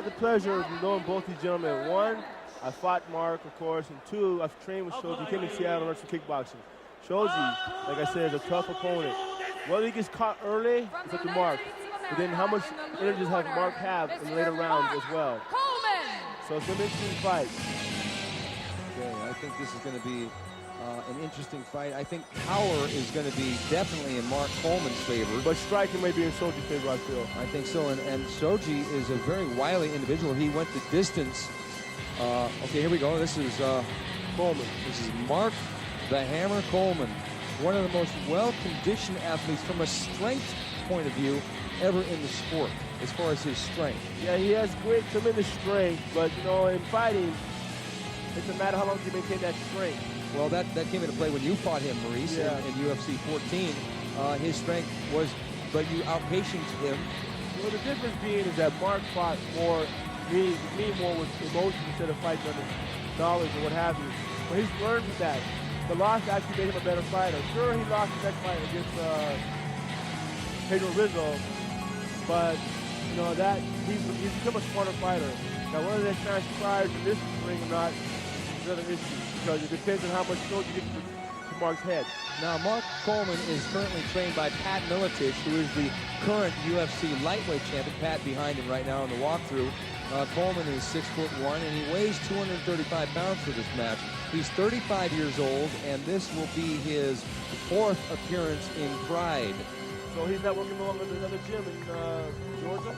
had the pleasure of knowing both these gentlemen. One, I fought Mark, of course, and two, I've trained with Shoji. He came to Seattle and learned some kickboxing. Shoji, like I said, is a tough opponent. Whether he gets caught early, it's up to Mark. But then how much energy does Mark have in the later rounds as well? So it's an interesting fight. Okay, I think this is going to be an interesting fight. I think power is going to be definitely in Mark-Coleman's favor. But striking may be in Shoji's favor, I feel. I think so, and Shoji is a very wily individual. He went the distance. Okay, here we go. This is Coleman. This is Mark the Hammer Coleman, one of the most well-conditioned athletes from a strength point of view ever in the sport, as far as his strength. Yeah, he has great, tremendous strength, but you know, in fighting, it doesn't matter how long you maintain that strength. Well, that came into play when you fought him, Maurice, yeah. in UFC 14. His strength was, but you outpatiened him. Well, the difference being is that Mark fought more, me more with emotions instead of fighting under knowledge or what have you. But he's learned from that. The loss actually made him a better fighter. Sure, he lost the next fight against Pedro Rizzo, but you know that he's become a smarter fighter. Now, whether that transpires in this ring or not is another issue, because it depends on how much Shoji gets to Mark's head. Now, Mark Coleman is currently trained by Pat Miletich, who is the current UFC lightweight champion. Pat behind him right now in the walkthrough. Coleman is 6'1", and he weighs 235 pounds for this match. He's 35 years old, and this will be his 4th appearance in Pride. So he's not working along with another gym in Georgia?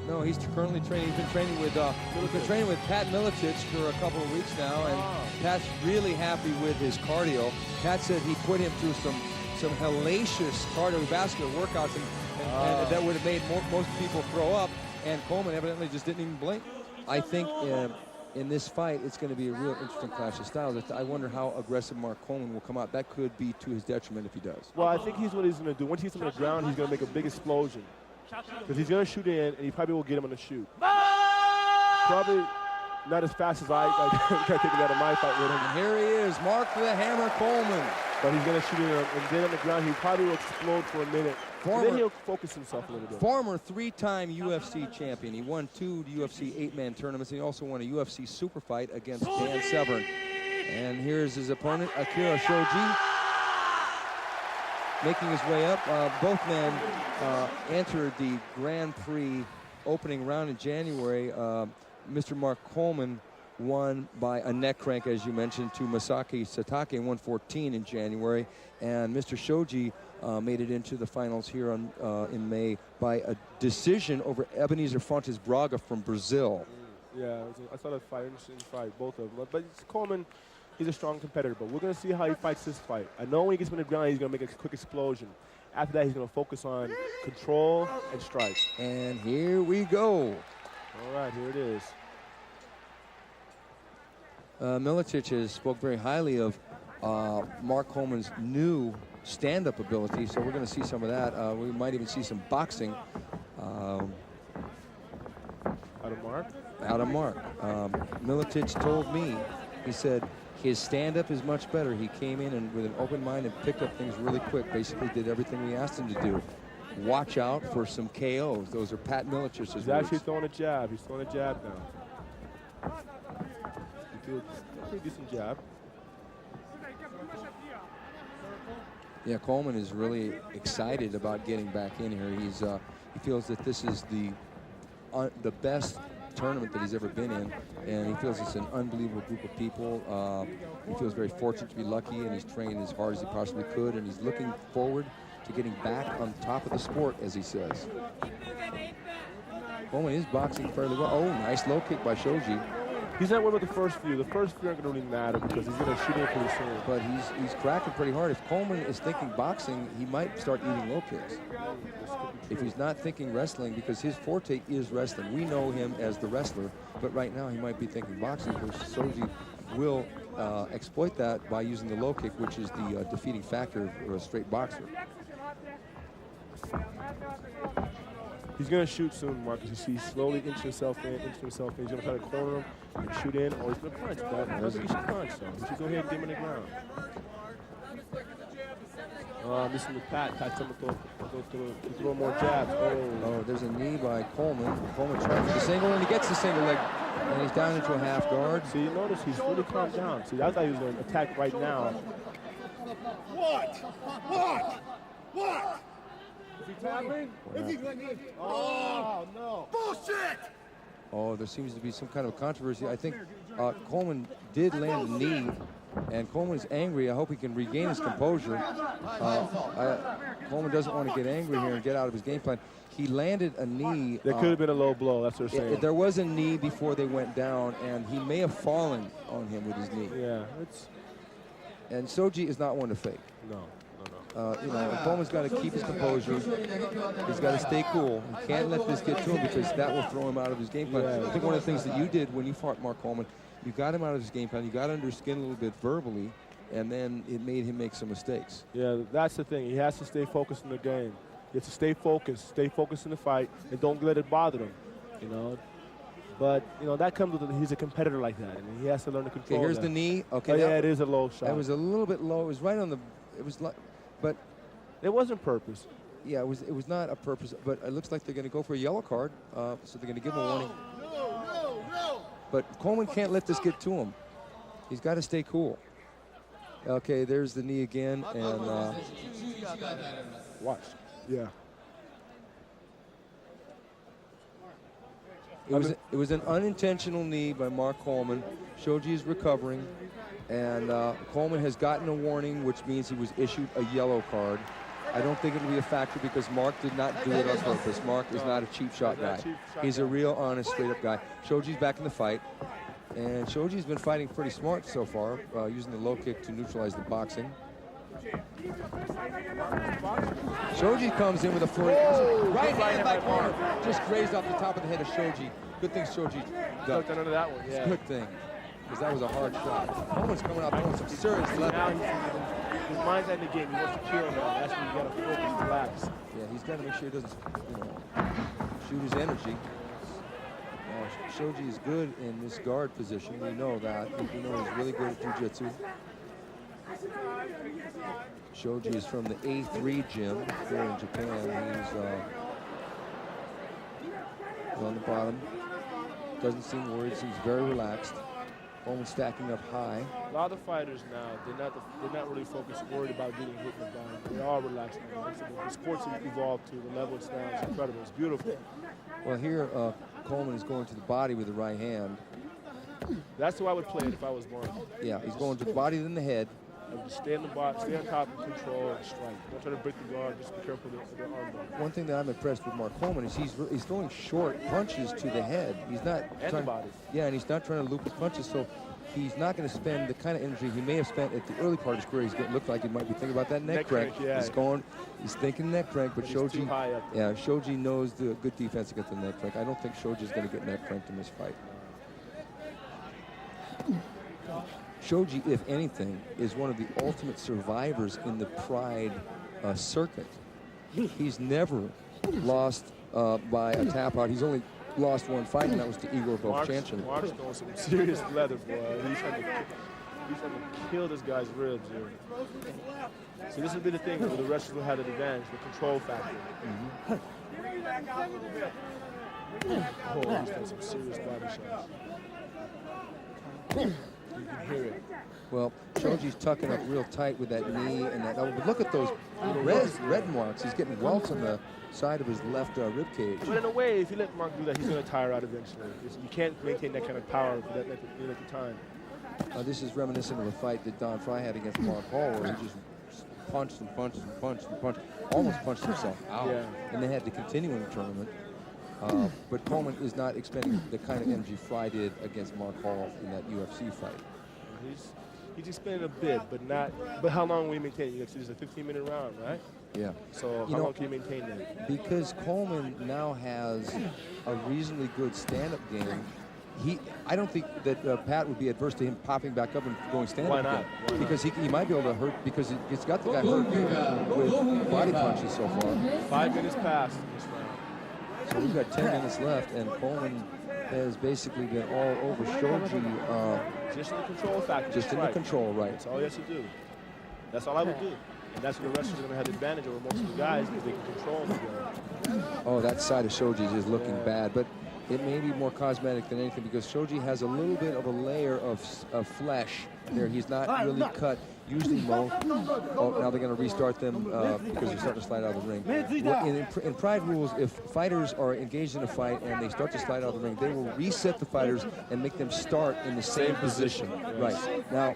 No, he's currently training. He's been training with Pat Miletich for a couple of weeks now, and Pat's really happy with his cardio. Pat said he put him through some hellacious cardiovascular workouts, and that would have made most people throw up. And Coleman evidently just didn't even blink. I think in this fight, it's going to be a real interesting clash of styles. I wonder how aggressive Mark Coleman will come out. That could be to his detriment if he does. Well, I think what he's going to do. Once he's on the ground, he's going to make a big explosion. Because he's going to shoot in, and he probably will get him on the shoot. Probably not as fast as I can't take it out of my fight with him. And here he is, Mark the Hammer Coleman. But he's going to shoot in, and then on the ground, he probably will explode for a minute. And then he'll focus himself a little bit. Former 3-time UFC champion. He won 2 UFC 8-man tournaments. He also won a UFC super fight against Dan Severn. And here's his opponent, Akira-Shoji, making his way up. Both men entered the Grand Prix opening round in January. Mr. Mark Coleman won by a neck crank, as you mentioned, to Masaki Satake in 114 in January. And Mr. Shoji made it into the finals here in May by a decision over Ebenezer Fontes Braga from Brazil. Yeah, I saw that fight, interesting fight, both of them. But Coleman, he's a strong competitor, but we're going to see how he fights this fight. I know when he gets on the ground, he's going to make a quick explosion. After that, he's going to focus on control and strikes. And here we go. All right, here it is. Miletich has spoke very highly of Mark Coleman's new stand-up ability, so we're going to see some of that. We might even see some boxing. Out of Mark? Out of Mark. Miletich told me, he said, his stand-up is much better. He came in and with an open mind and picked up things really quick, basically did everything we asked him to do. Watch out for some KOs. Those are Pat Miletich's words. He's actually throwing a jab. He's throwing a jab now. He feels a pretty decent jab. Yeah, Coleman is really excited about getting back in here. He feels that this is the best tournament that he's ever been in, and he feels it's an unbelievable group of people. He feels very fortunate to be lucky, and he's trained as hard as he possibly could, and he's looking forward to getting back on top of the sport, as he says. Coleman is boxing fairly well. Oh, nice low kick by Shoji. He's not worried about the first few. The first few aren't going to really matter because he's going to shoot in pretty soon. But he's cracking pretty hard. If Coleman is thinking boxing, he might start eating low kicks. If he's not thinking wrestling, because his forte is wrestling. We know him as the wrestler, but right now he might be thinking boxing, because Shoji will exploit that by using the low kick, which is the defeating factor for a straight boxer. He's going to shoot soon, Marcus. You see, slowly inch himself in. He's going to try to corner him and shoot in, or he's going to punch. But I don't think he should punch, though. He should go ahead and get him on the ground. Missing the Pat. Pat Tomato. to throw more jabs. Oh, there's a knee by Coleman. Coleman trying for the single, and he gets the single leg. And he's down into a half guard. See, you notice he's really calmed down. See, I thought he was going to attack right now. What? Is he tapping? Oh, no. Bullshit! Oh, there seems to be some kind of controversy. I think Coleman did land a knee, and Coleman is angry. I hope he can regain his composure. Coleman doesn't want to get angry here and get out of his game plan. He landed a knee. There could have been a low blow, that's what they're saying. There was a knee before they went down, and he may have fallen on him with his knee. Yeah, it's... And Shoji is not one to fake. No. You know, Coleman's got to keep his composure. He's got to stay cool. He can't let this get to him because that will throw him out of his game plan. Yeah. I think one of the things that you did when you fought Mark-Coleman, you got him out of his game plan. You got under his skin a little bit verbally, and then it made him make some mistakes. Yeah, that's the thing. He has to stay focused in the game. He has to stay focused in the fight, and don't let it bother him, you know. But, you know, that comes with he's a competitor like that, and he has to learn to control Okay, here's that. the knee. Okay, oh, yeah, it is a low shot. It was a little bit low. It was right on the, it was like, but. It wasn't purpose. Yeah, it was not a purpose, but it looks like they're going to go for a yellow card, so they're going to give him a warning. No. But Coleman can't let this get to him. He's got to stay cool. Okay, there's the knee again, and watch. Yeah. It was an unintentional knee by Mark-Coleman. Shoji is recovering, and Coleman has gotten a warning, which means he was issued a yellow card. I don't think it will be a factor because Mark did not do it on purpose. Mark is not a cheap shot guy. He's a real honest, straight-up guy. Shoji's back in the fight, and Shoji's been fighting pretty smart so far, using the low kick to neutralize the boxing. Shoji comes in with a flurry. Right hand by corner. Just grazed off the top of the head of Shoji. Good thing Shoji ducked. Under that one, yeah. Good thing, because that was a hard shot. Coleman's coming up throwing some serious left. Now his mind's in the game. He wants to kill now. That's when you got to focus, relax. Yeah, he's got to make sure he doesn't, shoot his energy. Shoji is good in this guard position. We know that. We know he's really good at jiu-jitsu. Shoji is from the A3 gym here in Japan. He's on the bottom. Doesn't seem worried. Seems very relaxed. Coleman stacking up high. A lot of the fighters now, they're not really focused, worried about getting hit in the body. They are relaxed now. The sports have evolved to the level it's now. It's incredible. It's beautiful. Well, here Coleman is going to the body with the right hand. That's the way I would play it if I was Mark. Yeah, he's going to the body then the head. I would just stay in the box, stay on top, and control, and strike. Don't try to break the guard. Just be careful with the arm bar. One thing that I'm impressed with Mark-Coleman is he's throwing short punches to the head. He's not trying, the body. Yeah, and he's not trying to loop his punches, so he's not going to spend the kind of energy he may have spent at the early part of his career. He's going to look like he might be thinking about that neck crank. Yeah. He's thinking neck crank, but Shoji, yeah, Shoji knows the good defense against the neck crank. I don't think Shoji's going to get neck cranked in this fight. Shoji, if anything, is one of the ultimate survivors in the Pride circuit. He's never lost by a tap out. He's only lost one fight, and that was to Igor Vovchanchyn. Mark's throwing some serious leather, boy. He's trying to kill this guy's ribs here. So this would be the thing where the wrestlers will have an advantage, the control factor. Oh, he's done some serious body shots. You can hear it. Well, Shoji's tucking up real tight with that knee and that elbow. But look at those red marks. He's getting welts on the side of his left rib cage. But in a way, if you let Mark do that, he's going to tire out eventually. You can't maintain that kind of power for that length of time. This is reminiscent of a fight that Don Fry had against Mark Hall, where he just punched and punched and punched and punched, almost punched himself out. Yeah. And they had to continue in the tournament. But Coleman is not expending the kind of energy Fry did against Mark Hall in that UFC fight. He's expending a bit, but not. But how long will he maintain it? It's a 15-minute round, right? Yeah. So how long can you maintain that? Because Coleman now has a reasonably good stand-up game. I don't think that Pat would be adverse to him popping back up and going stand-up. Why not? Again. Because he might be able to hurt, because he's got the guy hurt with body punches so far. 5 minutes passed in this round. So we've got 10 minutes left, and Coleman has basically been all over Shoji. Just in the control factor. Just in the control, right. That's all he has to do. That's all I would do. And that's when the wrestlers are going to have the advantage over most of the guys because they can control them together. Oh, that side of Shoji's is looking bad, but it may be more cosmetic than anything because Shoji has a little bit of a layer of flesh there. He's not really cut. Usually, Mo. Oh, now they're going to restart them because they're starting to slide out of the ring. Well, in Pride rules, if fighters are engaged in a fight and they start to slide out of the ring, they will reset the fighters and make them start in the same position. Right. Now,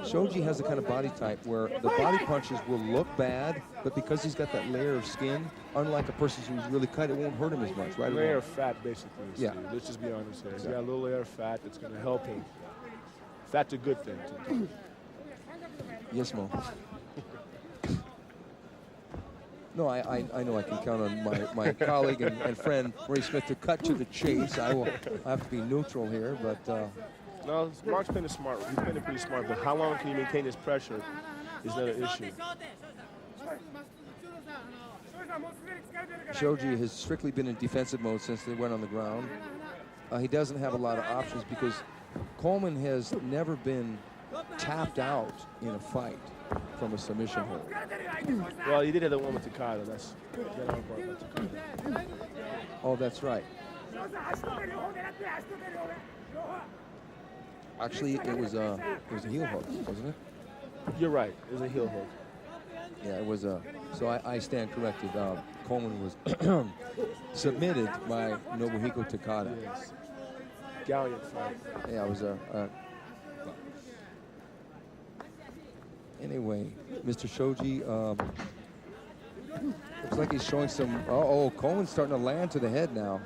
Shoji has the kind of body type where the body punches will look bad, but because he's got that layer of skin, unlike a person who's really cut, it won't hurt him as much, right? Layer of fat, basically. Yeah. Steve. Let's just be honest here. He's got a little layer of fat that's going to help him. Fat's a good thing, too. Yes, Mo. No, I know I can count on my colleague and friend, Ray Smith, to cut to the chase. I have to be neutral here, but... No, Mark's playing it smart. He's playing it pretty smart, but how long can he maintain his pressure is another issue. Shoji has strictly been in defensive mode since they went on the ground. He doesn't have a lot of options because Coleman has never been tapped out in a fight from a submission hold. Well, he did have that one with Takada. That's that other part with Takada. Oh, that's right. Actually, it was a heel hook, wasn't it? You're right. It was a heel hook. Yeah, it was a. So I stand corrected. Coleman was submitted by Nobuhiko Takada. Yes. Gallant fight. Yeah, it was a. Anyway, Mr. Shoji, looks like he's showing some. Oh, Coleman's starting to land to the head now.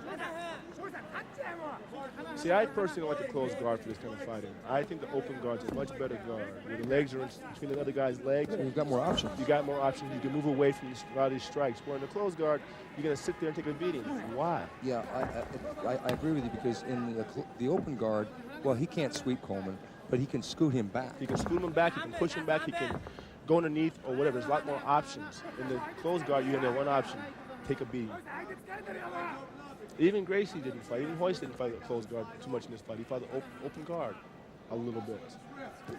See, I personally don't like the closed guard for this kind of fighting. I think the open guard's a much better guard. Where the legs are between the other guy's legs. You've got more options. You got more options. You can move away from a lot of these strikes. Where in the closed guard, you're going to sit there and take a beating. Why? Yeah, I agree with you because in the open guard, well, he can't sweep Coleman, but he can scoot him back. He can scoot him back. He can push him back. He can go underneath or whatever. There's a lot more options. In the closed guard, you have that one option: take a beating. Even Gracie didn't fight. Even Hoist didn't fight the closed guard too much in this fight. He fought the open guard a little bit.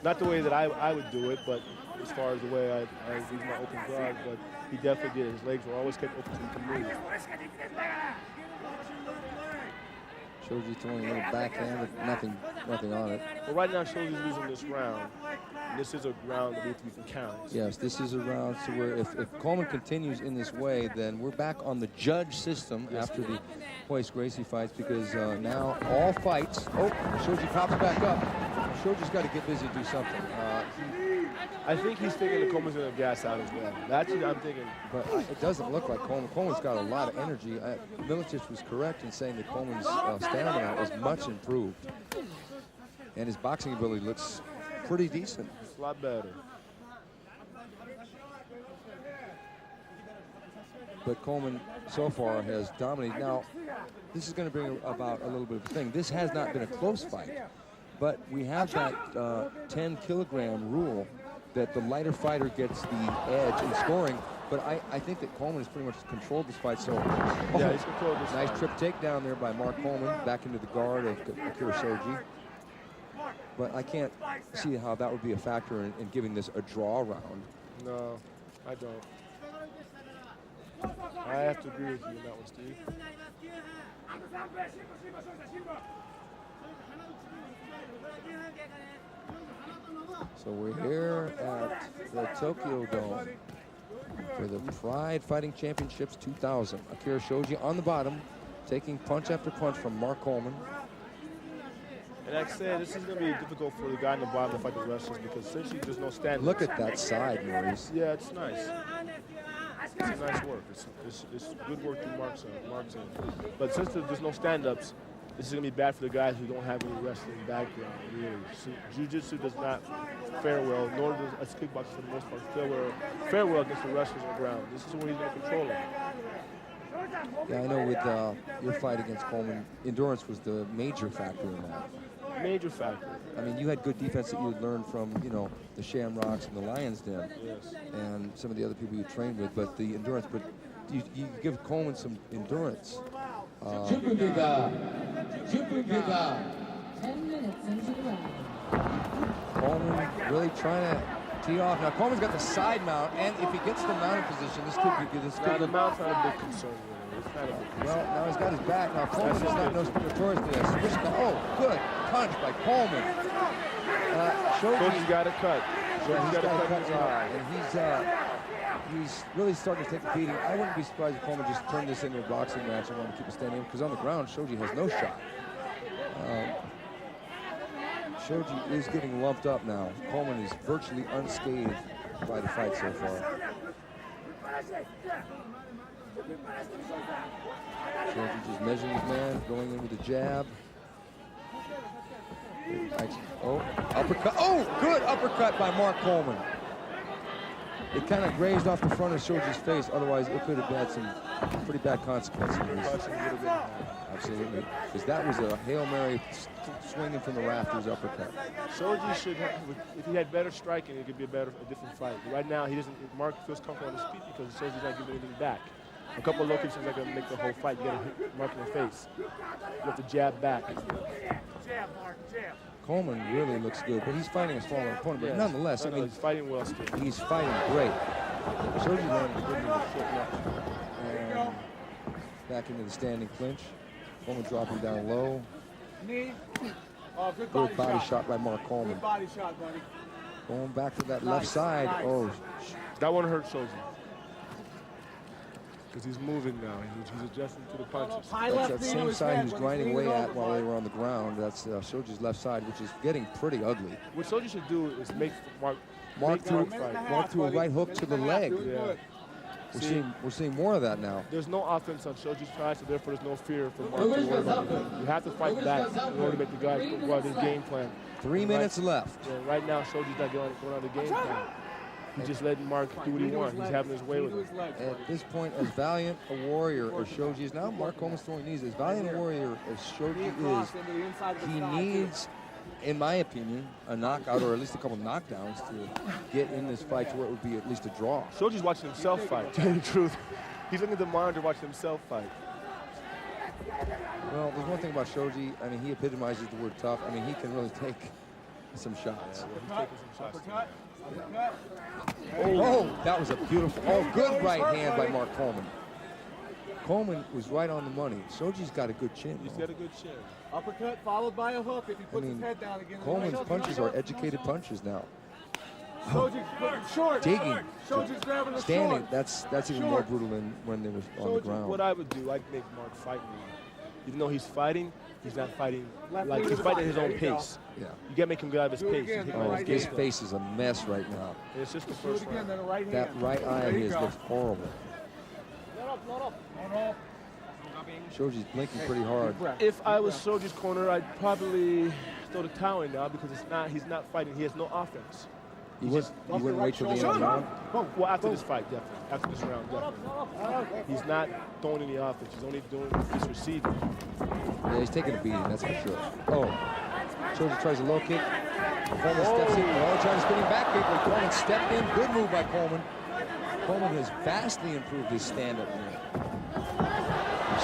Not the way that I would do it, but as far as the way I use my open guard, but he definitely did. His legs were always kept open so he could move. Shoji throwing a little backhand with nothing on it. Well, right now, Shoji's losing this round. And this is a round that we can count. Yes, this is a round to where if Coleman continues in this way, then we're back on the judge system after the Hoist Gracie fights because now all fights. Oh, Shoji pops back up. Shoji's got to get busy and do something. I think he's thinking that Coleman's going to gas out as well. That's what I'm thinking. But it doesn't look like Coleman. Coleman's got a lot of energy. Milicic was correct in saying that Coleman's stamina is much improved. And his boxing ability looks pretty decent. It's a lot better. But Coleman so far has dominated. Now, this is going to bring about a little bit of a thing. This has not been a close fight, but we have that 10-kilogram rule that the lighter fighter gets the edge in scoring. But I think that Coleman has pretty much controlled this fight. So, yeah, he's controlled this nice fight. trip takedown there by Mark-Coleman back into the guard of Akira-Shoji. But I can't see how that would be a factor in giving this a draw round. No, I don't. I have to agree with you on that one, Steve. So we're here at the Tokyo Dome for the Pride Fighting Championships 2000. Akira-Shoji on the bottom, taking punch after punch from Mark-Coleman. And like I said, this is going to be difficult for the guy in the bottom to fight the wrestlers because essentially there's no stand-up. Look at that side, Maurice. Yeah, it's nice. It's nice work. It's good work through Mark's end. But since there's no stand-ups, this is going to be bad for the guys who don't have any wrestling background, really. Jiu-Jitsu does not fare well, nor does us kickboxing for the most part fare well against the wrestlers on the ground. This is where he's going to control it. Yeah, I know with your fight against Coleman, endurance was the major factor in that. Major factor. I mean, you had good defense that you had learned from, the Shamrocks and the Lions Den, Yes. and some of the other people you trained with, but the endurance, but you give Coleman some endurance. 10 minutes into the round. Coleman really trying to Tee off. Now Coleman's got the side mount, and if he gets the mounted position, this could be good. This could The be. mount's not a big concern. Really. It's not a big concern. Well, now he's got his back. Now Coleman is not notorious for this. Oh, good punch by Coleman. Shoji's got a cut. Shoji's got a cut his eye. And he's really starting to take a beating. I wouldn't be surprised if Coleman just turned this into a boxing match and wanted to keep it standing, because on the ground, Shoji has no shot. Shoji is getting lumped up now. Coleman is virtually unscathed by the fight so far. Shoji just measuring his man, going in with a jab. Oh, uppercut. Oh, good uppercut by Mark-Coleman. It kind of grazed off the front of Shoji's face. Otherwise, it could have had some pretty bad consequences. Absolutely. Because that was a Hail Mary swinging from the rafters uppercut. Shoji should have, if he had better striking, it could be a different fight. But right now, he doesn't. Mark feels comfortable on his feet because Shoji's not giving anything back. A couple of low kicks is not going to make the whole fight. You got to hit Mark in the face. You have to jab back. Jab, Mark, jab. Coleman really looks good, but he's fighting a smaller opponent. But nonetheless, I mean, he's fighting well still. He's fighting great. Shoji landed a good move foot left. And back into the standing clinch. Coleman dropping down low. Knee. Good body shot by Mark-Coleman. Good body shot, buddy. Going back to that left side. Oh, that one hurt Shoji. Because he's moving now. He's adjusting to the punches. That's that same side he was grinding away at while they were on the ground. That's Shoji's left side, which is getting pretty ugly. What Shoji should do is make Mark through a right hook to the leg. Yeah. We're seeing more of that now. There's no offense on Shoji's side, so therefore there's no fear for Mark to worry about it. You have to fight back in order to make the guy go out his game plan. 3 minutes left. Yeah, right now, Shoji's not going on the game plan. He's just letting Mark do what he wants. He's having his way with it. At this point, as valiant a warrior as Shoji is, now Mark-Coleman's throwing knees. As valiant a warrior as Shoji is, he needs, in my opinion, a knockout or at least a couple knockdowns to get in this fight to where it would be at least a draw. Shoji's watching himself fight, to tell you the truth. He's looking at the monitor watching himself fight. Well, there's one thing about Shoji. I mean, he epitomizes the word tough. I mean, he can really take some shots. Yeah, he's taking some shots. Oh, that was a beautiful, good right hand by Mark-Coleman. Coleman was right on the money. Shoji's got a good chin. He's got a good chin. Uppercut followed by a hook if he puts his head down again. Coleman's punches are educated punches now. Shoji's short. Digging, Shoji's grabbing the standing. short. That's even more brutal than when they were on the ground. What I would do, I'd make Mark fight more. Even though he's fighting, he's not fighting like he's fighting at his own pace. Yeah. You gotta make him get out of his pace. His face is a mess right now. And it's just the first round. That right eye of his looks horrible. Shoji's blinking pretty hard. If I was Shoji's corner, I'd probably throw the towel in now because he's not fighting. He has no offense. You wouldn't wait till the end of the round? Well, after this fight, definitely. After this round, definitely. He's not throwing any offense. He's only doing this receiving. Yeah, he's taking a beating, that's for sure. Oh, Shoji tries a low kick. Coleman steps in. Trying to spin him back kick, but Coleman stepped in. Good move by Coleman. Coleman has vastly improved his stand-up game.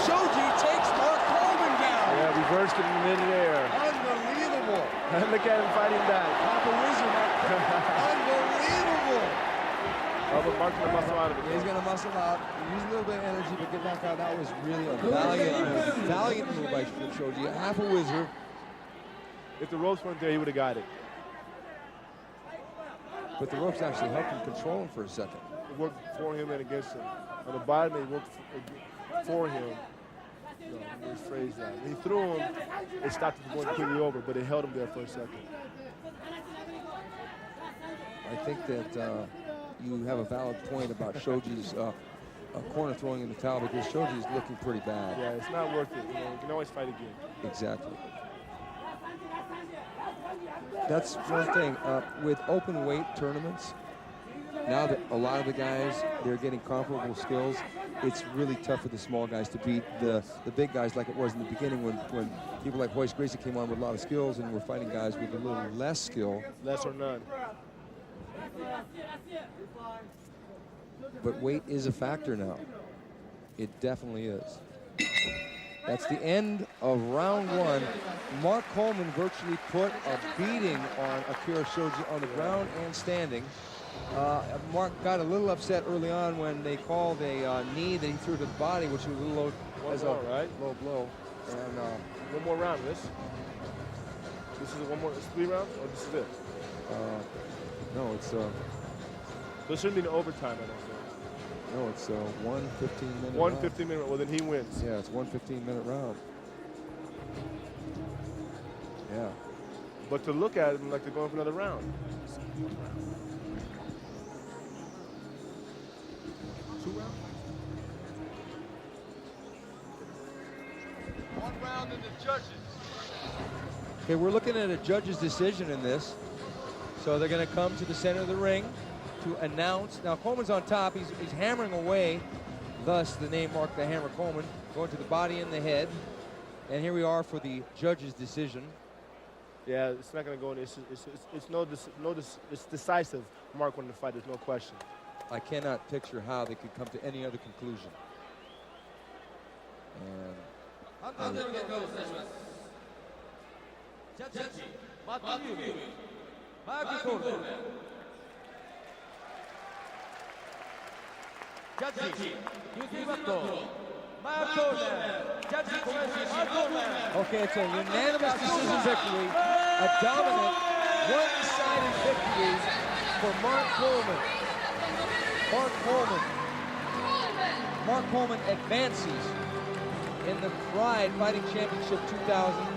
Shoji takes Mark-Coleman down. Yeah, reversed it in midair. Unbelievable. Look at him fighting back. Papa Wizard. Unbelievable. Oh, but Mark's going to muscle out of it. He's going to muscle out. Use a little bit of energy, but get back out. That was really a valiant move by Shoji. Half a wizard. If the ropes weren't there, he would have got it. But the ropes actually helped him control him for a second. It worked for him and against him. On the bottom, it worked for him. No, let me rephrase that. When he threw him, it stopped him from going completely over, but it held him there for a second. I think that you have a valid point about Shoji's corner throwing in the towel because Shoji is looking pretty bad. Yeah, it's not worth it. You know, you can always fight again. Exactly. That's one thing. With open weight tournaments, now that a lot of the guys, they're getting comparable skills, it's really tough for the small guys to beat the big guys like it was in the beginning when people like Royce Gracie came on with a lot of skills and were fighting guys with a little less skill. Less or none. But weight is a factor now. It definitely is. That's the end of round one. Mark-Coleman virtually put a beating on Akira-Shoji on the ground and standing. Mark got a little upset early on when they called a knee that he threw to the body, which was a little low blow. And one more round, this is one more. It's 3 rounds, or this is it? no, it's There shouldn't be an overtime, I don't think. no, it's 1 15-minute. One round. 15-minute. Well, then he wins. Yeah, it's 1 15-minute round. Yeah. But to look at him like they're going for another round. 2 rounds. 1 round in the judges. Okay, we're looking at a judge's decision in this. So they're going to come to the center of the ring to announce. Now, Coleman's on top. He's hammering away, thus the name Mark the Hammer Coleman, going to the body and the head. And here we are for the judge's decision. Yeah, it's not going to go in. It's decisive. Mark won the fight. There's no question. I cannot picture how they could come to any other conclusion. And okay, it's a unanimous decision victory, a dominant, one-sided victory for Mark-Coleman. Mark-Coleman advances in the Pride Fighting Championship 2000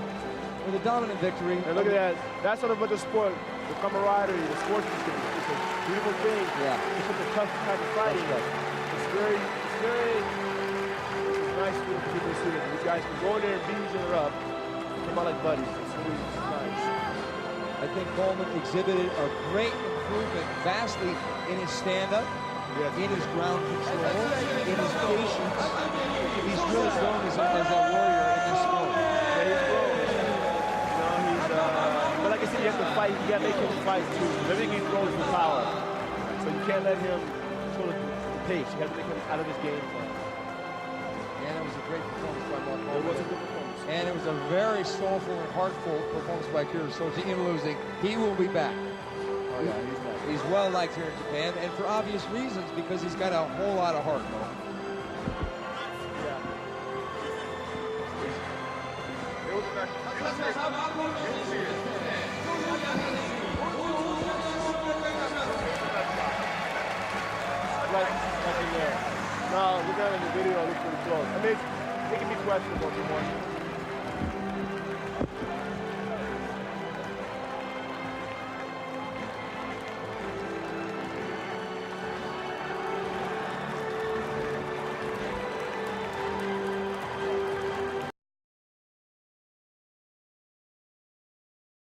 with a dominant victory. And look at that. That's sort of what the sport, the camaraderie, the sportsmanship. It's a beautiful thing. Yeah. It's such a tough type of fighting. It's very nice for people to see that these guys can go in there and beat each other up. Come out like buddies. It's really nice. I think Coleman exhibited a great improvement vastly in his stand-up, in his ground control, in his patience. He's really grown as a warrior in this sport. Yeah, he's grown. But like I said, you have to fight. You got to make him fight too. Everything he throws is power. So you can't let him control the pace. You have to make him out of his game plan. And it was a great performance by Mark-Coleman. It was a good performance. And it was a very soulful and heartful performance by Akira-Shoji in losing. He will be back. Oh yeah, he's nice. He's well liked here in Japan, and for obvious reasons, because he's got a whole lot of heart, Mo. Right in there. Now, look at the video, look pretty close. I mean, it can be questionable if you want.